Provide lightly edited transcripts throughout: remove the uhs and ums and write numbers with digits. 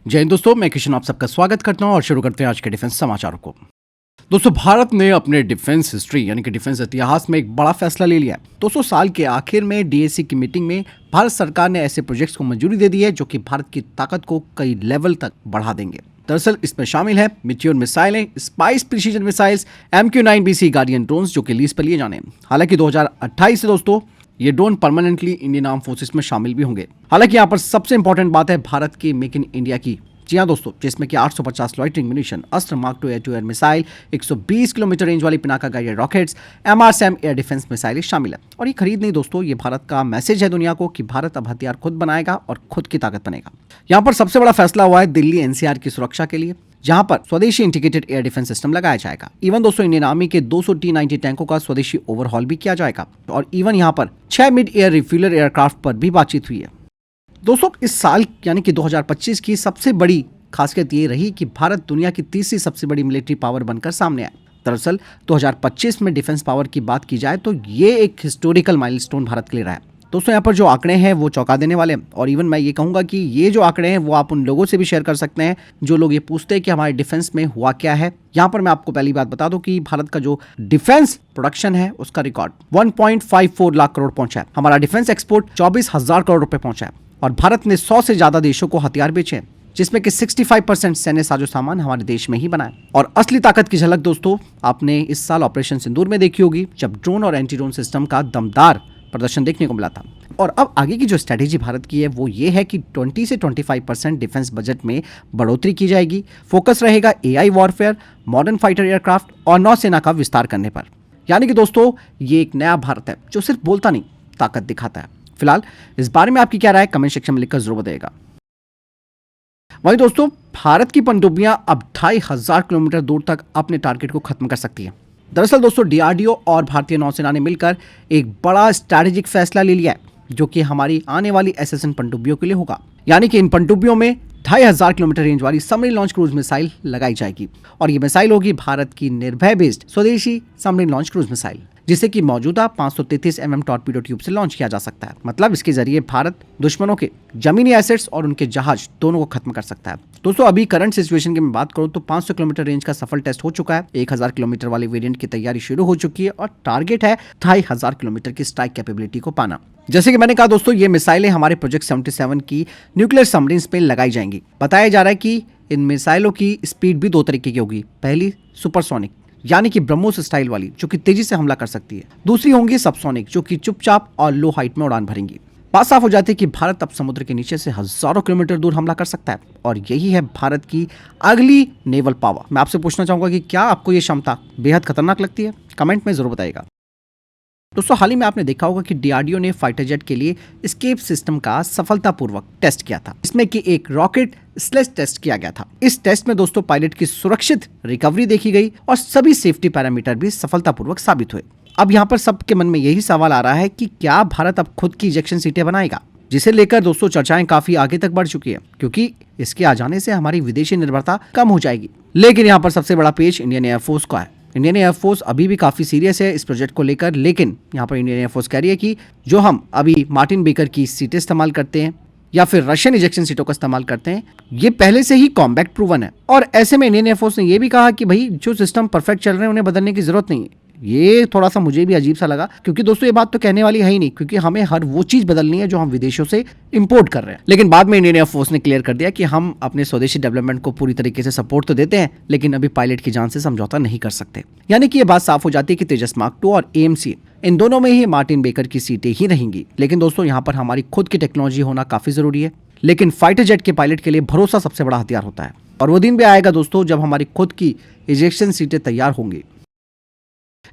जय हिंद दोस्तों, मैं किशन आप सबका स्वागत करता हूं और शुरू करते हैं आज के डिफेंस समाचारों को। दोस्तों, भारत ने अपने डिफेंस हिस्ट्री यानी कि डिफेंस इतिहास में एक बड़ा फैसला ले लिया है। 200 साल के आखिर में डीएसी की मीटिंग में भारत सरकार ने ऐसे प्रोजेक्ट्स को मंजूरी दे दी है जो कि भारत की ताकत को कई लेवल तक बढ़ा देंगे। दरअसल इसमें शामिल है मिट्योर मिसाइलें, spice precision missiles, MQ-9BC guardian drones जो कि लीज पर लिए जाने। हालांकि 2028 से दोस्तों ये drone permanently Indian arm forces में शामिल भी होंगे। हालांकि यहाँ पर सबसे इंपॉर्टेंट बात है भारत की मेक इन इंडिया की। जी हाँ दोस्तों, जिसमें कि 850 loitering munition, Astra mark two air missile, 120 kilometre range वाली Pinaka guided rockets, MRSAM air defence missile शामिल है। और ये खरीद नहीं दोस्तों, ये भारत का मैसेज है दुनिया को कि भारत अब हथियार खुद बनाएगा और खुद की ताकत बनेगा। यहाँ पर सबसे बड़ा फैसला हुआ है दिल्ली NCR की सुरक्षा के लिए, जहां पर स्वदेशी इंटीग्रेटेड एयर डिफेंस सिस्टम लगाया जाएगा। इवन दोस्तों इंडियन आर्मी के 200 T-90 टैंकों का स्वदेशी ओवरहॉल भी किया जाएगा। और इवन यहां पर 6 मिड एयर रिफ्यूलर एयरक्राफ्ट पर भी बातचीत हुई है। दोस्तों, इस साल यानी कि 2025 की सबसे बड़ी खासियत ये रही कि भारत दुनिया की तीसरी सबसे बड़ी मिलिट्री पावर बनकर सामने आया। दरअसल 2025 में डिफेंस पावर की बात की जाए तो ये एक हिस्टोरिकल माइलस्टोन भारत के लिए रहा है। दोस्तों, यहाँ पर जो आंकड़े हैं वो चौंका देने वाले हैं। और इवन मैं ये कहूंगा कि ये जो आंकड़े हैं वो आप उन लोगों से भी शेयर कर सकते हैं जो लोग ये पूछते हैं कि हमारे डिफेंस में हुआ क्या है। यहाँ पर मैं आपको पहली बात बता दूं कि भारत का जो डिफेंस प्रोडक्शन है उसका रिकॉर्ड 1.54 लाख करोड़ पहुंचा है। हमारा डिफेंस एक्सपोर्ट 24,000 करोड़ रुपए पहुंचा है। और भारत ने 100 से ज्यादा देशों को हथियार बेचे हैं, जिसमें कि 65% सैन्य साजो सामान हमारे देश में ही बना है। और असली ताकत की झलक दोस्तों आपने इस साल ऑपरेशन सिंदूर में देखी होगी, जब ड्रोन और एंटी ड्रोन सिस्टम का दमदार प्रदर्शन देखने को मिला था। और अब आगे की जो स्ट्रेटेजी भारत की है वो ये है कि 20 से 25% डिफेंस बजट में बढ़ोतरी की जाएगी। फोकस रहेगा AI warfare, modern fighter aircraft और नौसेना का विस्तार करने पर। यानी कि दोस्तों ये एक नया भारत है जो सिर्फ बोलता नहीं, ताकत दिखाता है। फिलहाल इस बारे में आपकी क्या राय कमेंट सेक्शन में लिखकर जरूर बताइएगा। वहीं दोस्तों, भारत की पनडुब्बियां अब 2500 किलोमीटर दूर तक अपने टारगेट को खत्म कर सकती हैं। दरअसल दोस्तों DRDO और भारतीय नौसेना ने मिलकर एक बड़ा स्ट्रैटेजिक फैसला ले लिया है जो कि हमारी आने वाली SSN पनडुब्बियों के लिए होगा। यानी कि इन पनडुब्बियों में 2500 किलोमीटर रेंज वाली सबमरीन लॉन्च क्रूज मिसाइल लगाई जाएगी। और ये मिसाइल होगी भारत की निर्भय बेस्ड स्वदेशी सबमरीन लॉन्च क्रूज मिसाइल, जिसे कि मौजूदा 533 mm टॉर्पीडो ट्यूब से लॉन्च किया जा सकता है। मतलब इसके जरिए भारत दुश्मनों के जमीनी एसेट्स और उनके जहाज दोनों को खत्म कर सकता है। दोस्तों, अभी करंट सिचुएशन की मैं बात करूं तो 500 किलोमीटर रेंज का सफल टेस्ट हो चुका है। 1000 किलोमीटर वाले वेरिएंट की तैयारी शुरू हो चुकी है और टारगेट है 2500 किलोमीटर की स्ट्राइक कैपेबिलिटी को पाना। जैसे कि मैंने कहा दोस्तों, ये मिसाइलें हमारे प्रोजेक्ट 77 की न्यूक्लियर सबमरीन्स पे लगाई जाएंगी। बताया जा रहा है कि इन मिसाइलों की स्पीड भी 2 तरीके की होगी। पहली सुपरसोनिक यानी कि ब्रह्मोस स्टाइल वाली जो कि तेजी से हमला कर सकती है। दूसरी होंगी सबसोनिक जो कि चुपचाप और लो हाइट में उड़ान भरेंगी। बात साफ हो जाती है कि भारत अब समुद्र के नीचे से हजारों किलोमीटर दूर हमला कर सकता है। और यही है भारत की अगली नेवल पावर। मैं आपसे पूछना चाहूंगा कि क्या आपको यह क्षमता बेहद खतरनाक लगती है? कमेंट में जरूर बताइएगा। दोस्तों, हाल ही में आपने देखा होगा कि DRDO ने फाइटर जेट के लिए एस्केप सिस्टम का सफलतापूर्वक टेस्ट किया था, इसमें कि एक रॉकेट स्लेज टेस्ट किया गया था। इस टेस्ट में दोस्तों पायलट की सुरक्षित रिकवरी देखी गई और सभी सेफ्टी पैरामीटर भी सफलतापूर्वक साबित हुए। अब यहाँ पर सबके मन में यही सवाल आ रहा है कि क्या भारत अब खुद की इजेक्शन सीटें बनाएगा, जिसे लेकर दोस्तों चर्चाएं काफी आगे तक बढ़ चुकी है, क्योंकि इसके आ जाने से हमारी विदेशी निर्भरता कम हो जाएगी। लेकिन यहाँ पर सबसे बड़ा पेच इंडियन एयरफोर्स का है। इंडियन एयरफोर्स अभी भी काफी सीरियस है इस प्रोजेक्ट को लेकर। लेकिन यहाँ पर इंडियन एयरफोर्स कह रही है कि जो हम अभी मार्टिन बेकर की सीटें इस्तेमाल करते हैं या फिर रशियन इजेक्शन सीटों का इस्तेमाल करते हैं, ये पहले से ही कॉम्बैट प्रूवन है। और ऐसे में इंडियन एयरफोर्स ने यह भी कहा कि भाई जो सिस्टम परफेक्ट चल रहे हैं उन्हें बदलने की जरूरत नहीं है। ये थोड़ा सा मुझे भी अजीब सा लगा, क्योंकि दोस्तों ये बात तो कहने वाली है ही नहीं, क्योंकि हमें हर वो चीज बदलनी है जो हम विदेशों से इंपोर्ट कर रहे हैं। लेकिन बाद में इंडियन एयरफोर्स ने क्लियर कर दिया कि हम अपने स्वदेशी डेवलपमेंट को पूरी तरीके से सपोर्ट तो देते हैं, लेकिन अभी पायलट की जान से समझौता नहीं कर सकते। यानी कि ये बात साफ हो जाती है कि तेजस मार्क 2 और AMC इन दोनों में ही मार्टिन बेकर की सीटें ही रहेंगी। लेकिन दोस्तों यहाँ पर हमारी खुद की टेक्नोलॉजी होना काफी जरूरी है। लेकिन फाइटर जेट के पायलट के लिए भरोसा सबसे बड़ा हथियार होता है। और वो दिन भी आएगा दोस्तों जब हमारी खुद की इजेक्शन सीटें तैयार होंगी।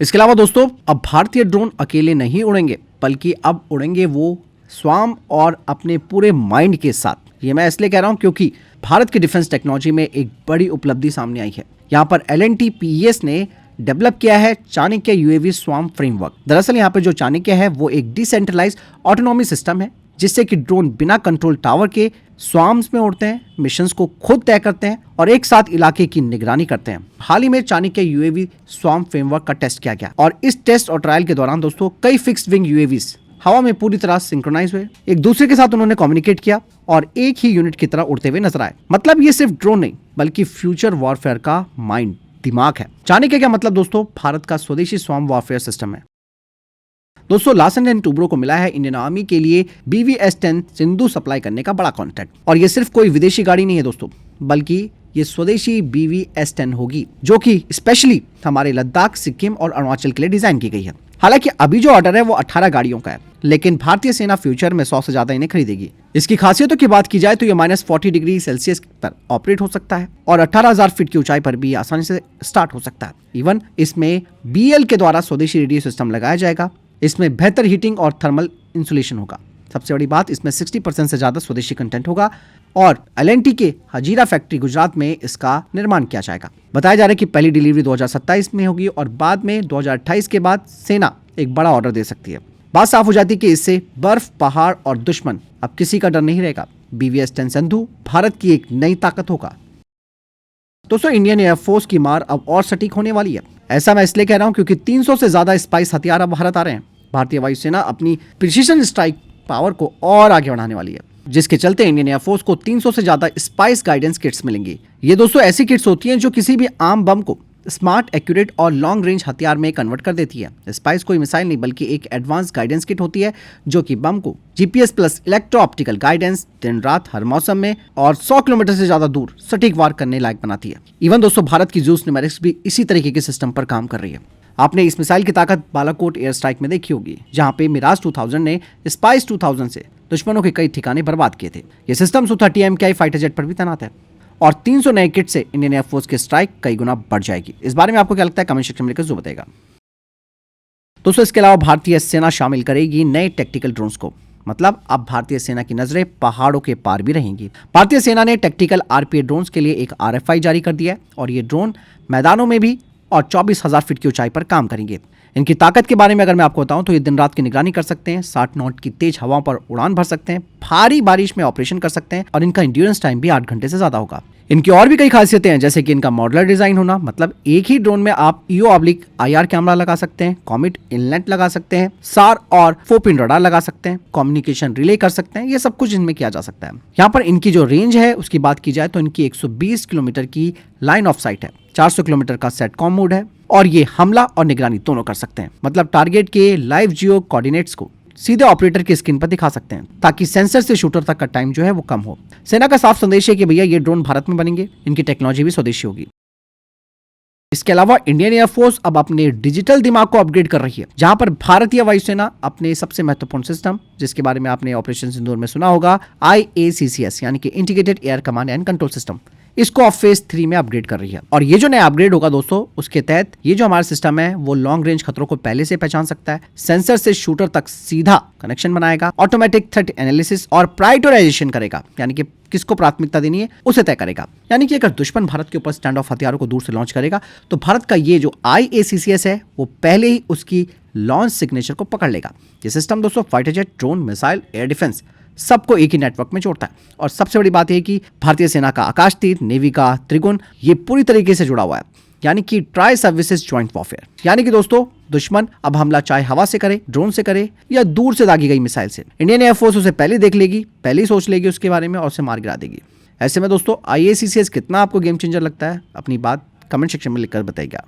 इसके अलावा दोस्तों अब भारतीय ड्रोन अकेले नहीं उड़ेंगे, बल्कि अब उड़ेंगे वो स्वाम और अपने पूरे माइंड के साथ। ये मैं इसलिए कह रहा हूं क्योंकि भारत की डिफेंस टेक्नोलॉजी में एक बड़ी उपलब्धि सामने आई है। यहाँ पर L&T PES ने डेवलप किया है चाणक्य UAV स्वाम फ्रेमवर्क। दरअसल यहाँ पे जो चाणक्य है वो एक डिसेंट्रलाइज्ड ऑटोनॉमी सिस्टम है, जिससे कि ड्रोन बिना कंट्रोल टावर के स्वाम्स में उड़ते हैं, मिशंस को खुद तय करते हैं और एक साथ इलाके की निगरानी करते हैं। हाल ही में चाणक्य UAV स्वाम फ्रेमवर्क का टेस्ट किया गया और इस टेस्ट और ट्रायल के दौरान दोस्तों कई फिक्स्ड विंग UAVs हवा में पूरी तरह सिंक्रोनाइज हुए, एक दूसरे के साथ उन्होंने कम्युनिकेट किया और एक ही यूनिट की तरह उड़ते हुए नजर आए। मतलब ये सिर्फ ड्रोन नहीं बल्कि फ्यूचर वॉरफेयर का माइंड, दिमाग है। जाने के क्या मतलब दोस्तों, भारत का स्वदेशी स्वयं वॉरफेयर सिस्टम है। दोस्तों लार्सन एंड टूब्रो को मिला है इंडियन आर्मी के लिए BVS-10 सिंधु सप्लाई करने का बड़ा कॉन्ट्रैक्ट। और ये सिर्फ कोई विदेशी गाड़ी नहीं है दोस्तों, बल्कि ये स्वदेशी BVS-10 होगी जो कि स्पेशली हमारे लद्दाख, सिक्किम और अरुणाचल के लिए डिजाइन की गई है। हालांकि अभी जो ऑर्डर है वो 18 गाड़ियों का है, लेकिन भारतीय सेना फ्यूचर में 100 से ज्यादा इन्हें खरीदेगी। इसकी खासियतों की बात की जाए तो ये -40 डिग्री सेल्सियस पर ऑपरेट हो सकता है और 18,000 फीट की ऊंचाई पर भी आसानी से स्टार्ट हो सकता है। इवन इसमें BL के द्वारा स्वदेशी रेडियो सिस्टम लगाया जाएगा। इसमें बेहतर हीटिंग और थर्मल इंसुलेशन होगा। सबसे बड़ी बात, इसमें 60% से ज्यादा स्वदेशी कंटेंट होगा और LNT के हजीरा फैक्ट्री गुजरात में इसका निर्माण किया जाएगा। बताया जा रहा है कि पहली डिलीवरी 2027 में होगी और बाद में 2028 के बाद सेना एक बड़ा ऑर्डर दे सकती है। बात साफ हो जाती है कि इससे बर्फ, पहाड़ और दुश्मन अब किसी का डर नहीं रहेगा। BVS-10 सिंधु भारत की एक नई ताकत होगा। दोस्तों इंडियन एयरफोर्स की मार अब और सटीक होने वाली है। ऐसा मैं इसलिए कह रहा हूं क्योंकि 300 से ज्यादा स्पाइस हथियार अब भारत आ रहे हैं। भारतीय वायुसेना अपनी प्रिसीजन स्ट्राइक पावर को और आगे बढ़ाने वाली है, जिसके चलते इंडियन एयरफोर्स को 300 से ज्यादा स्पाइस गाइडेंस किट्स मिलेंगी। ये दोस्तों ऐसी किट्स होती हैं जो किसी भी आम बम को स्मार्ट, एक्यूरेट और लॉन्ग रेंज हथियार में कन्वर्ट कर देती है। स्पाइस कोई मिसाइल नहीं बल्कि एक एडवांस गाइडेंस किट होती है जो कि बम को GPS plus electro optical guidance दिन रात हर मौसम में और 100 किलोमीटर से ज्यादा दूर सटीक वार करने लायक बनाती है। इवन दोस्तों भारत की जूस न्यूमेरिक्स भी इसी तरीके के सिस्टम पर काम कर रही है। आपने इस मिसाइल की ताकत बालाकोट एयर स्ट्राइक में देखी होगी, जहां पे मिराज 2000 ने स्पाइस 2000 से दुश्मनों के कई ठिकाने बर्बाद किए थे। ये system Su-30 MKI fighter jet पर भी तैनात है और 300 नए किट से इंडियन एयरफोर्स की स्ट्राइक कई गुना बढ़ जाएगी। इस बारे में आपको क्या लगता है, कमेंट सेक्शन में लिखकर जरूर बताएगा। दोस्तों इसके अलावा भारतीय सेना शामिल करेगी नए टैक्टिकल ड्रोन्स को। मतलब अब भारतीय सेना की नजरें पहाड़ों के पार भी रहेंगी। भारतीय सेना ने टैक्टिकल RPA ड्रोन्स के लिए एक RFI जारी कर दिया है और ये ड्रोन मैदानों में भी और 24,000 फीट की ऊंचाई पर काम करेंगे। इनकी ताकत के बारे में अगर मैं आपको बताऊं तो ये दिन रात की निगरानी कर सकते हैं, 60 नॉट की तेज हवाओं पर उड़ान भर सकते हैं, भारी बारिश में ऑपरेशन कर सकते हैं और इनका इंड्योरेंस टाइम भी 8 घंटे से ज्यादा होगा। इनकी और भी कई खासियतें हैं, जैसे कि इनका मॉडुलर डिजाइन होना, मतलब एक ही ड्रोन में आप EO/IR कैमरा लगा सकते हैं, कॉमेट इनलेट लगा सकते हैं, SAR और 4 पिन रडार लगा सकते हैं, कम्युनिकेशन रिले कर सकते हैं। ये सब कुछ इनमें किया जा सकता है। यहाँ पर इनकी जो रेंज है उसकी बात की जाए तो इनकी 120 किलोमीटर की लाइन ऑफ साइट है, 400 किलोमीटर का सेटकॉम मोड है और ये हमला और निगरानी दोनों कर सकते हैं। मतलब टारगेट के लाइव जियो कोऑर्डिनेट्स को सीधे ऑपरेटर की स्क्रीन पर दिखा सकते हैं ताकि सेंसर से शूटर तक का टाइम जो है वो कम हो। सेना का साफ संदेश है कि भैया ये ड्रोन भारत में बनेंगे, इनकी टेक्नोलॉजी भी स्वदेशी होगी। इसके अलावा इंडियन एयरफोर्स अब अपने डिजिटल दिमाग को अपग्रेड कर रही है, जहां पर भारतीय वायुसेना अपने सबसे महत्वपूर्ण सिस्टम, जिसके बारे में आपने ऑपरेशन सिंदूर में सुना होगा, IACCS यानी कि integrated air command and control system, इसको अब फेज 3 में अपग्रेड कर रही है। और ये जो नया अपग्रेड होगा दोस्तों, उसके तहत ये जो हमारा सिस्टम है वो लॉन्ग रेंज खतरों को पहले से पहचान सकता है, सेंसर से शूटर तक सीधा कनेक्शन बनाएगा, ऑटोमेटिक थ्रेट एनालिसिस और प्रायोरिटाइजेशन करेगा, यानी कि किसको प्राथमिकता देनी है उसे तय करेगा। यानी कि अगर दुश्मन भारत के ऊपर स्टैंड ऑफ हथियारों को दूर से लॉन्च करेगा तो भारत का ये जो IACCS है वो पहले ही उसकी लॉन्च सिग्नेचर को पकड़ लेगा। ये सिस्टम दोस्तों fighter jet, drone, missile, air defence सबको एक ही नेटवर्क में जोड़ता है। और सबसे बड़ी बात यह कि भारतीय सेना का आकाश तीर, नेवी का त्रिगुण, ये पूरी तरीके से जुड़ा हुआ है, यानी कि ट्राई सर्विसेज ज्वाइंट वॉरफेयर। यानी कि दोस्तों दुश्मन अब हमला चाहे हवा से करे, ड्रोन से करे या दूर से दागी गई मिसाइल से, इंडियन एयरफोर्स उसे पहले देख लेगी, पहले ही सोच लेगी उसके बारे में और उसे मार गिरा देगी। ऐसे में दोस्तों IACCS कितना आपको गेम चेंजर लगता है, अपनी बात कमेंट सेक्शन में लिखकर बताइएगा।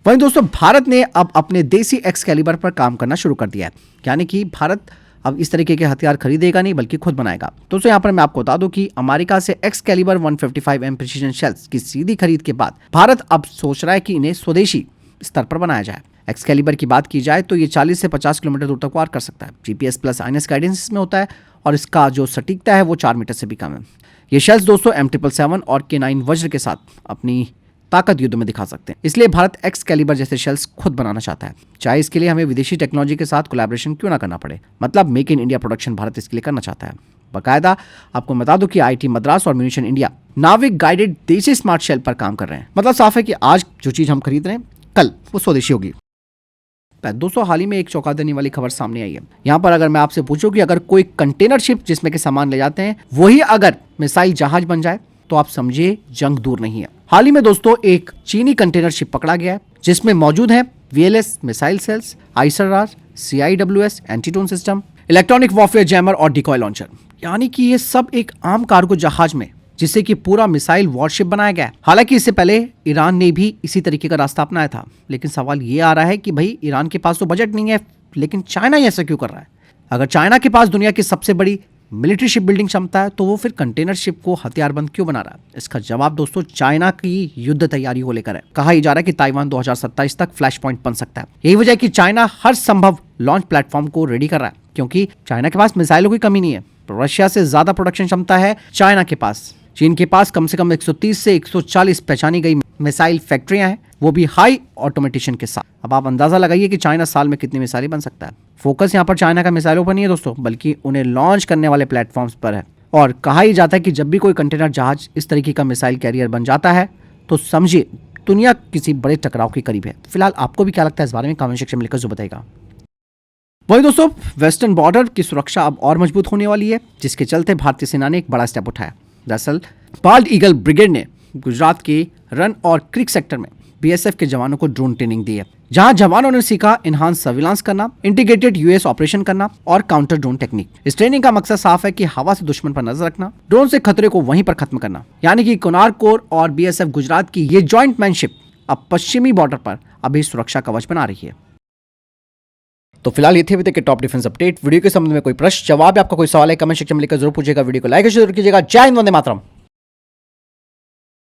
वहीं दोस्तों भारत ने अब अपने देसी एक्सकैलिबर पर काम करना शुरू कर दिया है, यानी कि भारत अब इस तरीके के हथियार खरीदेगा नहीं बल्कि खुद बनाएगा। दोस्तों यहाँ पर मैं आपको बता दूं कि अमेरिका से एक्सकैलिबर 155M प्रिसीजन शेल्स की सीधी खरीद के बाद भारत अब सोच रहा है कि इन्हें स्वदेशी स्तर पर बनाया जाए। एक्सकैलिबर की बात की जाए तो ये 40 से 50 किलोमीटर दूर तक वार कर सकता है। GPS प्लस INS गाइडेंस इसमें होता है और इसका जो सटीकता है वो 4 मीटर से भी कम है। ये शेल्स दोस्तों M777 और K9 वज्र के साथ अपनी ताकत युद्ध में दिखा सकते हैं। इसलिए भारत एक्सकैलिबर जैसे शेल्स खुद बनाना चाहता है, चाहे इसके लिए हमें विदेशी टेक्नोलॉजी के साथ कोलैबोरेशन क्यों ना करना पड़े। मतलब make in India production Bharat इसके लिए करना चाहता है। बाकायदा आपको बता दूं कि IIT मद्रास और म्यूनिशन इंडिया नाविक गाइडेड देसी स्मार्ट शेल पर काम कर रहे हैं। मतलब साफ है कि आज जो चीज हम खरीद रहे हैं कल वो स्वदेशी होगी। दोस्तों हाल ही में एक चौंका देने वाली खबर सामने आई है। यहाँ पर अगर मैं आपसे पूछूं कि अगर कोई कंटेनर शिप जिसमें के सामान ले जाते हैं वही अगर मिसाइल जहाज बन जाए तो आप समझिए जंग दूर नहीं है। हाल ही में दोस्तों एक चीनी कंटेनर शिप पकड़ा गया है जिसमें मौजूद है VLS मिसाइल सेल्स, आइसर, CIWS anti drone system, electronic warfare jammer और डिकॉय लॉन्चर। यानी कि ये सब एक आम कार्गो जहाज में, जिससे कि पूरा मिसाइल वॉरशिप बनाया गया है। हालांकि इससे पहले ईरान ने भी इसी तरीके का रास्ता अपनाया था, लेकिन सवाल ये आ रहा है कि भाई ईरान के पास तो बजट नहीं है, लेकिन चाइना ही ऐसा क्यों कर रहा है? अगर चाइना के पास दुनिया की सबसे बड़ी मिलिट्री शिप बिल्डिंग क्षमता है, तो वो फिर कंटेनर शिप को हथियारबंद क्यों बना रहा है? इसका जवाब दोस्तों चाइना की युद्ध तैयारी को लेकर है। कहा ही जा रहा है कि ताइवान 2027 तक फ्लैश पॉइंट बन सकता है। यही वजह है कि चाइना हर संभव लॉन्च प्लेटफॉर्म को रेडी कर रहा है, क्योंकि चाइना के पास मिसाइलों की कमी नहीं है। रशिया से ज्यादा प्रोडक्शन क्षमता है चाइना के पास। चीन के पास कम से कम 130 से 140 पहचानी गई मिसाइल फैक्ट्रियां हैं, वो भी हाई ऑटोमेटिशन के साथ। अब आप अंदाजा लगाइए कि चाइना साल में कितनी मिसाइलें बन सकता है। फोकस यहाँ पर चाइना का मिसाइलों पर नहीं है दोस्तों, बल्कि उन्हें लॉन्च करने वाले प्लेटफॉर्म्स पर है। और कहा ही जाता है कि जब भी कोई कंटेनर जहाज इस तरीके का मिसाइल कैरियर बन जाता है, तो समझिए दुनिया किसी बड़े टकराव के करीब है। फिलहाल आपको भी क्या लगता है इस बारे में कमेंट सेक्शन में लिखकर जो बताएगा। वही दोस्तों, वेस्टर्न बॉर्डर की सुरक्षा अब और मजबूत होने वाली है, जिसके चलते भारतीय सेना ने एक बड़ा स्टेप उठाया। दरअसल बाल्ड ईगल ब्रिगेड ने गुजरात के रन और क्रिक सेक्टर में BSF के जवानों को ड्रोन ट्रेनिंग दी है, जहां जवानों ने सीखा इनहांस सर्विलांस करना, इंटीग्रेटेड US ऑपरेशन करना और काउंटर ड्रोन टेक्निक। इस ट्रेनिंग का मकसद साफ है कि हवा से दुश्मन पर नजर रखना, ड्रोन से खतरे को वहीं पर खत्म करना। यानी कि कोनार्क कोर और BSF गुजरात की ये जॉइंट मैनशिप अब पश्चिमी बॉर्डर पर अभी सुरक्षा कवच बना रही है। तो फिलहाल ये थे अभी तक के टॉप डिफेंस अपडेट। वीडियो के संबंध में कोई प्रश्न, जवाब या आपका कोई सवाल है, कमेंट सेक्शन में लिखकर जरूर पूछेगा। वीडियो को लाइक और शेयर कीजिएगा। जय हिंद, वंदे मातरम।